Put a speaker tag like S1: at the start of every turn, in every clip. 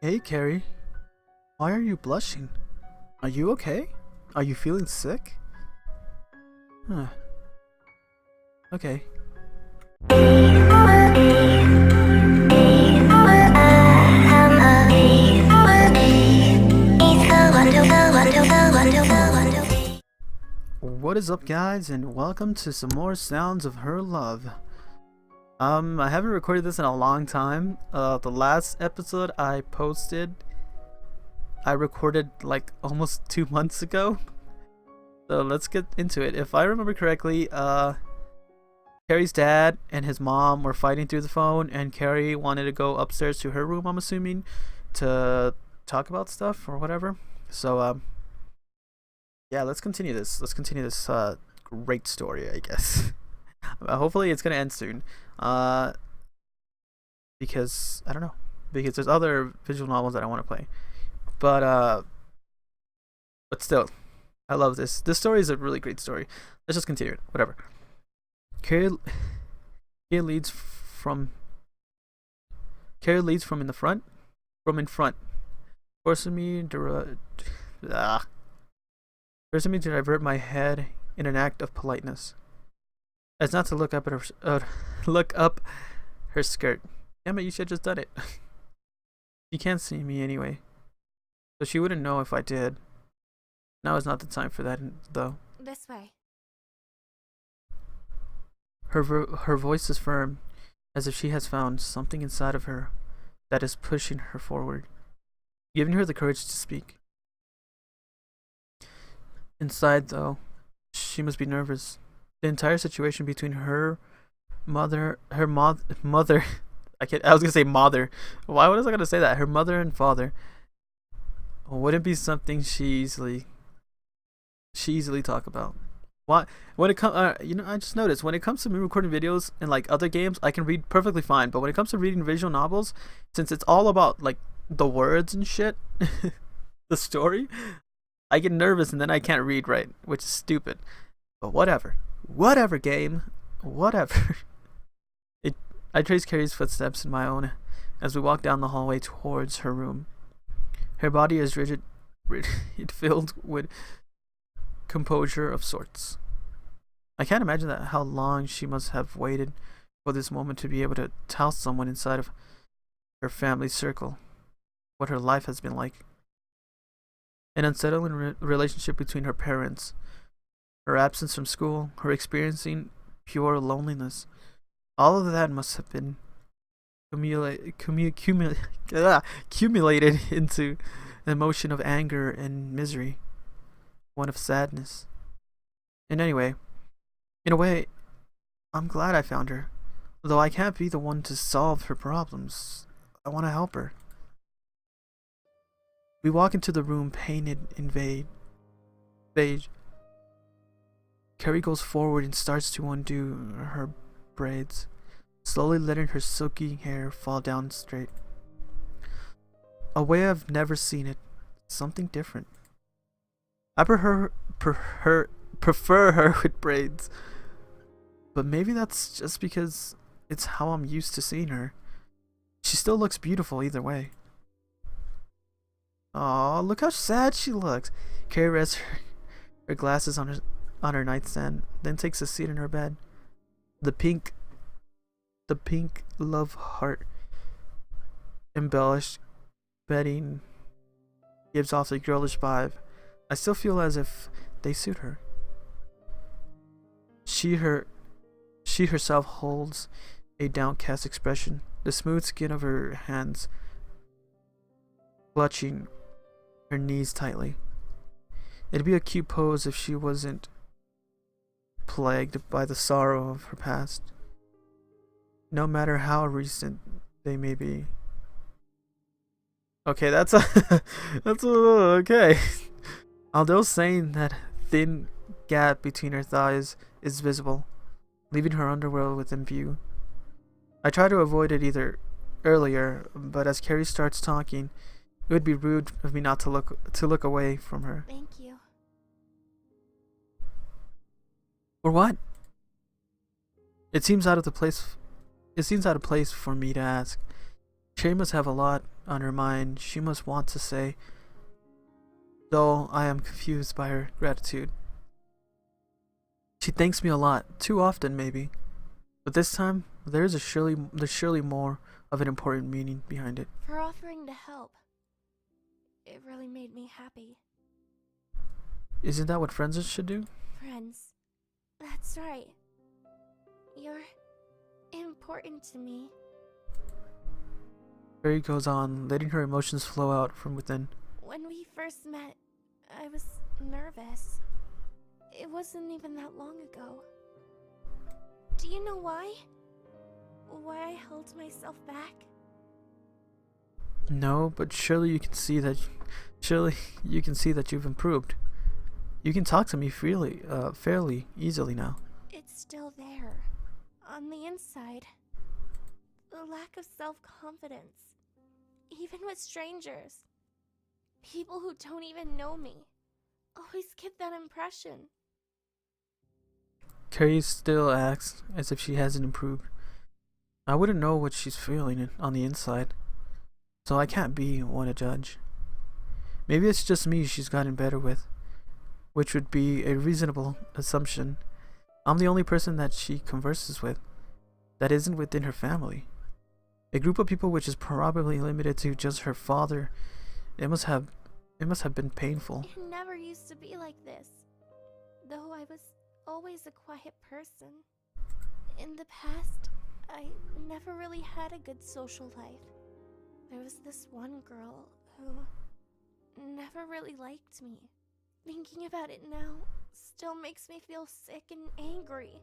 S1: Hey, Carrie. Why are you blushing? Are you okay? Are you feeling sick? Huh. Okay. What is up, guys, and welcome to some more Sounds of Her Love. I haven't recorded this in a long time. The last episode I posted, I recorded like almost 2 months ago. So let's get into it. If I remember correctly, Carrie's dad and his mom were fighting through the phone, and Carrie wanted to go upstairs to her room, I'm assuming, to talk about stuff or whatever. So, yeah, let's continue this. Let's continue this great story, I guess. Hopefully it's gonna end soon. Because I don't know. Because there's other visual novels that I want to play. But still, I love this. This story is a really great story. Let's just continue it. Whatever. Carrie leads from in the front, forcing me to divert my head in an act of politeness, as not to look up at her skirt. Damn it! You should have just done it. She can't see me anyway, so she wouldn't know if I did. Now is not the time for that, though.
S2: This way.
S1: Her voice is firm, as if she has found something inside of her that is pushing her forward, giving her the courage to speak. Inside, though, she must be nervous. The entire situation between her mother. I was gonna say mother. Why was I gonna say that? Her mother and father wouldn't be something she easily talk about. Why? When it comes, I just noticed when it comes to me recording videos and like other games, I can read perfectly fine. But when it comes to reading visual novels, since it's all about like the words and shit, the story, I get nervous and then I can't read right, which is stupid. But whatever, game, whatever. I trace Carrie's footsteps in my own as we walk down the hallway towards her room. Her body is rigid, filled with composure of sorts. I can't imagine how long she must have waited for this moment to be able to tell someone inside of her family circle what her life has been like. An unsettling relationship between her parents, her absence from school, her experiencing pure loneliness. All of that must have been accumulated into an emotion of anger and misery, one of sadness. And anyway, in a way, I'm glad I found her. Though I can't be the one to solve her problems, I want to help her. We walk into the room painted in beige. Carrie goes forward and starts to undo her braids, slowly letting her silky hair fall down straight. A way I've never seen it. Something different. I prefer her with braids. But maybe that's just because it's how I'm used to seeing her. She still looks beautiful either way. Aw, look how sad she looks. Carrie rests her glasses on her nightstand, then takes a seat in her bed. The pink love heart embellished bedding gives off a girlish vibe. I still feel as if they suit her. She herself holds a downcast expression, the smooth skin of her hands clutching her knees tightly. It'd be a cute pose if she wasn't plagued by the sorrow of her past, no matter how recent they may be. Okay, that's okay. Although saying that thin gap between her thighs is visible, leaving her underwear within view. I try to avoid it earlier, but as Carrie starts talking, it would be rude of me not to look away from her.
S2: Thank you.
S1: Or what? It seems out of place for me to ask. Carrie must have a lot on her mind, she must want to say, though I am confused by her gratitude. She thanks me a lot, too often maybe, but this time there's surely more of an important meaning behind it.
S2: For offering to help. It really made me happy.
S1: Isn't that what friends should do?
S2: Friends. That's right. You're important to me.
S1: Carrie goes on, letting her emotions flow out from within.
S2: When we first met, I was nervous. It wasn't even that long ago. Do you know why? Why I held myself back?
S1: No, but surely you can see that you've improved. You can talk to me freely, fairly easily now.
S2: It's still there. On the inside. The lack of self-confidence. Even with strangers. People who don't even know me. Always give that impression.
S1: Carrie still acts as if she hasn't improved. I wouldn't know what she's feeling on the inside, so I can't be one to judge. Maybe it's just me she's gotten better with, which would be a reasonable assumption. I'm the only person that she converses with that isn't within her family. A group of people which is probably limited to just her father. It must have been painful.
S2: It never used to be like this. Though I was always a quiet person. In the past, I never really had a good social life. There was this one girl who never really liked me. Thinking about it now still makes me feel sick and angry.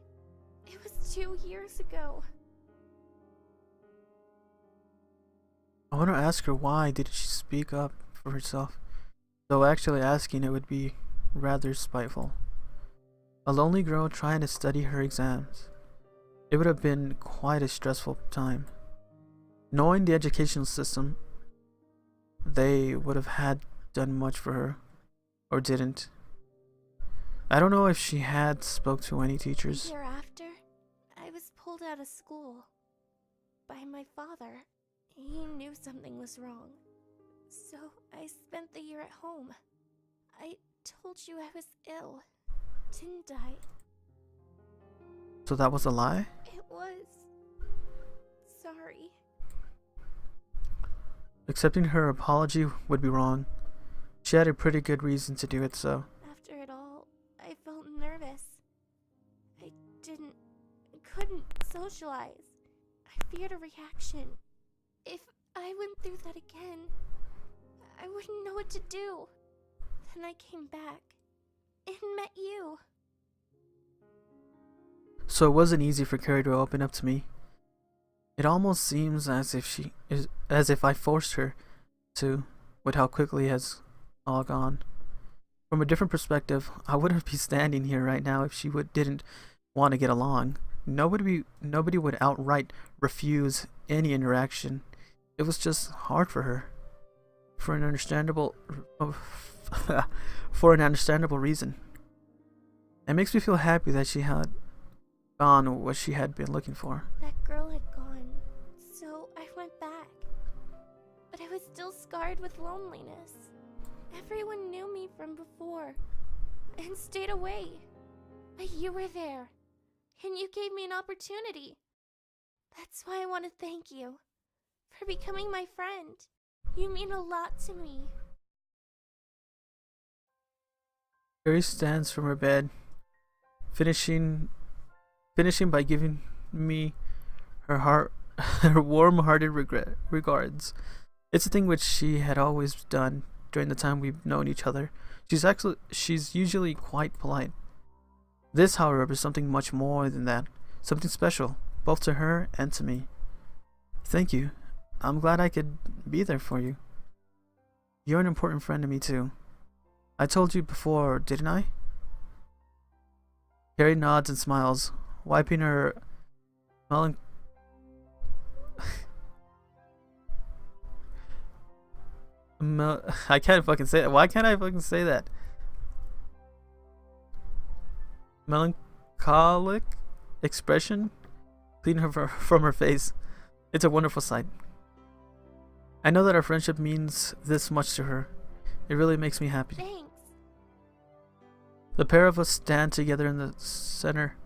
S2: It was 2 years ago.
S1: I want to ask her why didn't she speak up for herself, though actually asking it would be rather spiteful. A lonely girl trying to study her exams. It would have been quite a stressful time. Knowing the educational system, they would have had done much for her, or didn't. I don't know if she had spoke to any teachers.
S2: The year after, I was pulled out of school by my father. He knew something was wrong, so I spent the year at home. I told you I was ill, didn't I?
S1: So that was a lie?
S2: It was. Sorry.
S1: Accepting her apology would be wrong. She had a pretty good reason to do it so.
S2: After it all, I felt nervous. I couldn't socialize. I feared a reaction. If I went through that again, I wouldn't know what to do. Then I came back and met you.
S1: So it wasn't easy for Carrie to open up to me. It almost seems as if I forced her to, with how quickly it has all gone. From a different perspective, I wouldn't be standing here right now if she didn't want to get along. Nobody would outright refuse any interaction. It was just hard for her, for an understandable reason. It makes me feel happy that she had gone what she had been looking for.
S2: That girl had gone, so I went back. But I was still scarred with loneliness. Everyone knew me from before and stayed away. But you were there, and you gave me an opportunity. That's why I want to thank you for becoming my friend. You mean a lot to me.
S1: Carrie stands from her bed, finishing by giving me her warm-hearted regards. It's a thing which she had always done during the time we've known each other. She's usually quite polite. This, however, is something much more than that. Something special, both to her and to me. Thank you. I'm glad I could be there for you. You're an important friend to me too. I told you before, didn't I? Carrie nods and smiles, wiping her I can't fucking say that. Why can't I fucking say that? Melancholic expression clean her from her face. It's a wonderful sight. I know that our friendship means this much to her. It really makes me happy.
S2: Thanks.
S1: The pair of us stand together in the center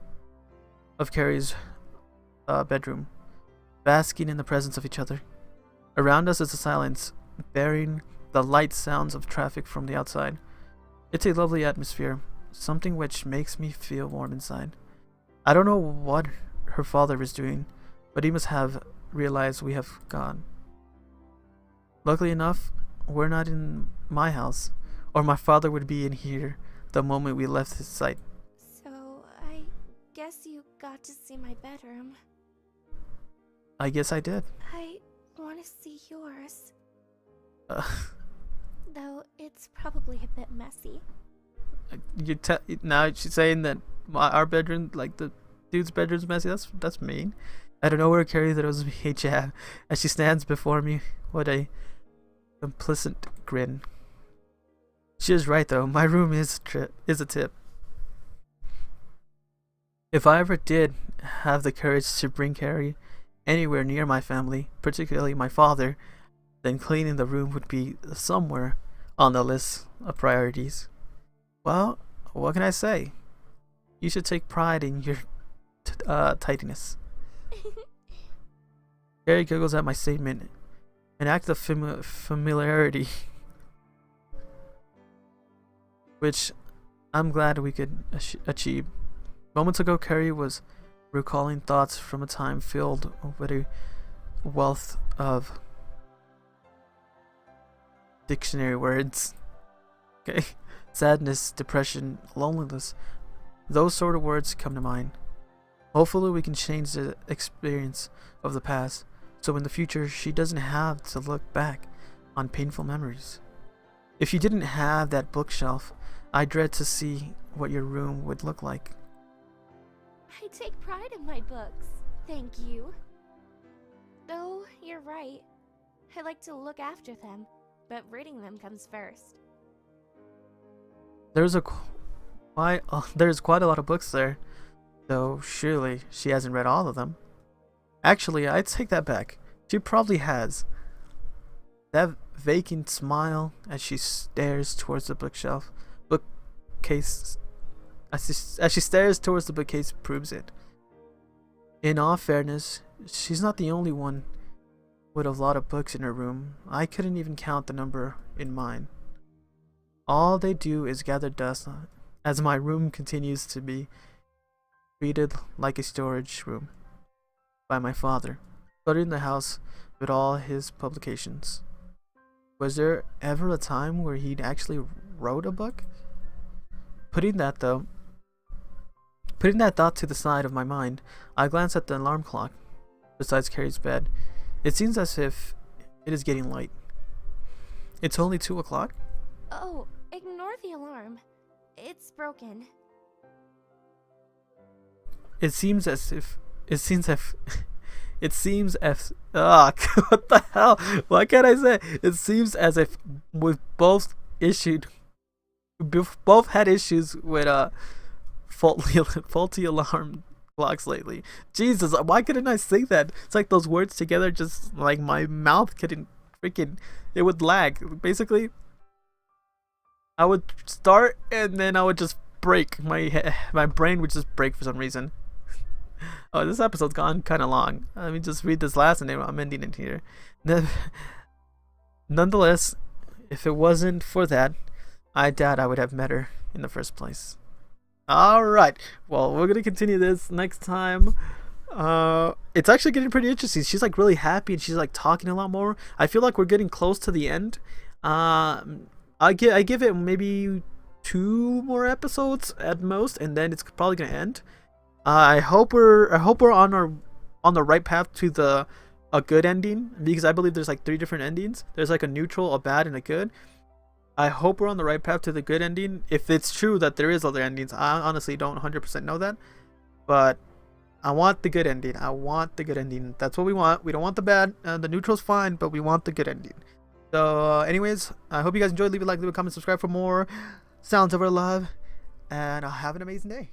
S1: of Carrie's bedroom, basking in the presence of each other. Around us is a silence, bearing the light sounds of traffic from the outside. It's a lovely atmosphere, something which makes me feel warm inside. I don't know what her father is doing, but he must have realized we have gone. Luckily enough, we're not in my house, or my father would be in here the moment we left his sight.
S2: So, I guess you got to see my bedroom.
S1: I guess I did.
S2: I want to see yours.
S1: Uh,
S2: Though it's probably a bit messy.
S1: Now she's saying that our bedroom, like the dude's bedroom's messy. That's mean. I don't know where Carrie that it was me, Chad, as she stands before me. What a complicit grin. She is right though. My room is a tip. If I ever did have the courage to bring Carrie anywhere near my family, particularly my father, then cleaning the room would be somewhere on the list of priorities. Well, what can I say? You should take pride in your tidiness. Carrie giggles at my statement, an act of familiarity, which I'm glad we could achieve. Moments ago, Carrie was recalling thoughts from a time filled with a wealth of dictionary words. Okay, sadness, depression, loneliness, those sort of words come to mind. Hopefully we can change the experience of the past, so in the future she doesn't have to look back on painful memories. If you didn't have that bookshelf, I dread to see what your room would look like.
S2: I take pride in my books. Thank you. Though, you're right. I like to look after them, but reading them comes first.
S1: There's quite a lot of books there, though surely she hasn't read all of them. Actually, I'd take that back. She probably has. That vacant smile as she stares towards the bookcase. As she stares towards the bookcase proves it. In all fairness, she's not the only one with a lot of books in her room. I couldn't even count the number in mine. All they do is gather dust as my room continues to be treated like a storage room by my father, cluttering the house with all his publications. Was there ever a time where he'd actually wrote a book? Putting that thought to the side of my mind, I glance at the alarm clock beside Carrie's bed. It seems as if it is getting late. It's only 2 o'clock?
S2: Oh, ignore the alarm. It's broken.
S1: It seems as if what the hell? What can I say? It seems as if we've both had issues with faulty alarm clocks lately. Jesus, why couldn't I say that? It's like those words together, just like my mouth couldn't it would lag. Basically, I would start and then I would just break. My brain would just break for some reason. Oh, this episode's gone kind of long. Let me just read this last and then I'm ending it here. Nonetheless, if it wasn't for that, I doubt I would have met her in the first place. Alright, well, we're gonna continue this next time. It's actually getting pretty interesting. She's like really happy and she's like talking a lot more. I feel like we're getting close to the end. I give it maybe 2 more episodes at most, and then it's probably gonna end. I hope we're on the right path to a good ending, because I believe there's like 3 different endings. There's like a neutral, a bad, and a good. I hope we're on the right path to the good ending. If it's true that there is other endings, I honestly don't 100% know that, but I want the good ending. That's what we want. We don't want the bad. The neutral's fine, but we want the good ending. So anyways, I hope you guys enjoyed. Leave a like, leave a comment, subscribe for more Sounds of Our Love, and have an amazing day.